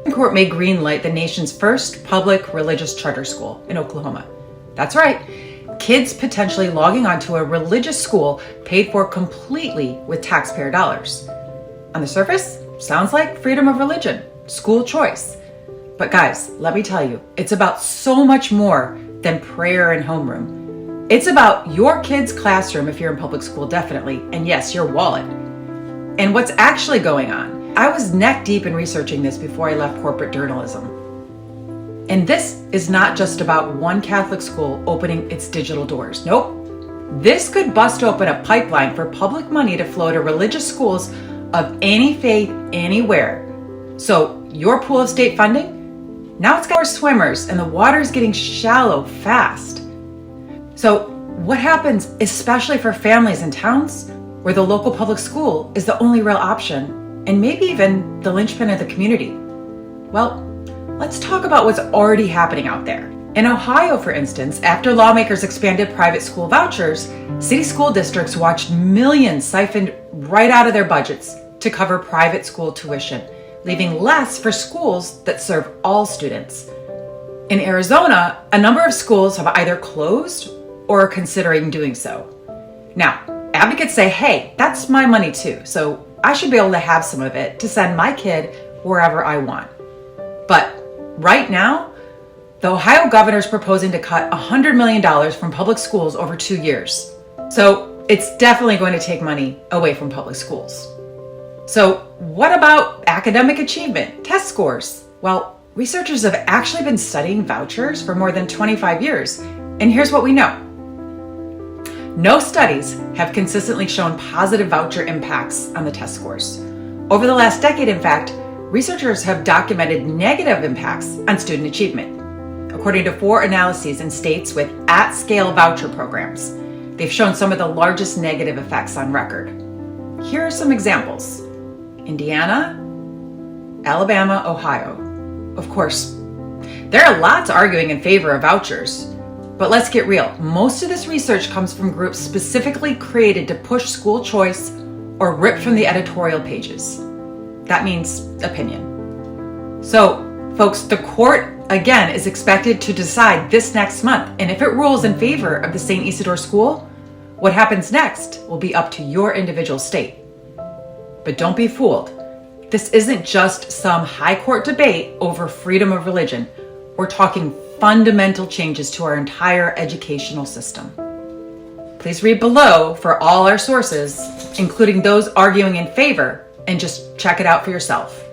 The court may greenlight the nation's first public religious charter school in Oklahoma. That's right, kids potentially logging onto a religious school paid for completely with taxpayer dollars. On the surface, sounds like freedom of religion, school choice. But guys, let me tell you, it's about so much more than prayer and homeroom. It's about your kid's classroom if you're in public school, definitely, and yes, your wallet. And what's actually going on. I was neck deep in researching this before I left corporate journalism. And this is not just about one Catholic school opening its digital doors. Nope. This could bust open a pipeline for public money to flow to religious schools of any faith, anywhere. So your pool of state funding, now it's got more swimmers and the water's getting shallow fast. So what happens, especially for families in towns where the local public school is the only real option and maybe even the linchpin of the community? Well, let's talk about what's already happening out there. In Ohio, for instance, after lawmakers expanded private school vouchers, city school districts watched millions siphoned right out of their budgets to cover private school tuition, leaving less for schools that serve all students. In Arizona, a number of schools have either closed or are considering doing so. Now, advocates say, hey, that's my money too, so I should be able to have some of it to send my kid wherever I want. But right now, the Ohio governor is proposing to cut $100 million from public schools over 2 years. So it's definitely going to take money away from public schools. So what about academic achievement, test scores? Well, researchers have actually been studying vouchers for more than 25 years. And here's what we know. No studies have consistently shown positive voucher impacts on the test scores. Over the last decade, in fact, researchers have documented negative impacts on student achievement. According to 4 analyses in states with at-scale voucher programs, they've shown some of the largest negative effects on record. Here are some examples. Indiana, Alabama, Ohio. Of course, there are lots arguing in favor of vouchers. But let's get real. Most of this research comes from groups specifically created to push school choice or rip from the editorial pages. That means opinion. So, folks, the court, again, is expected to decide this next month. And if it rules in favor of the St. Isidore School, what happens next will be up to your individual state. But don't be fooled. This isn't just some high court debate over freedom of religion. We're talking fundamental changes to our entire educational system. Please read below for all our sources, including those arguing in favor, and just check it out for yourself.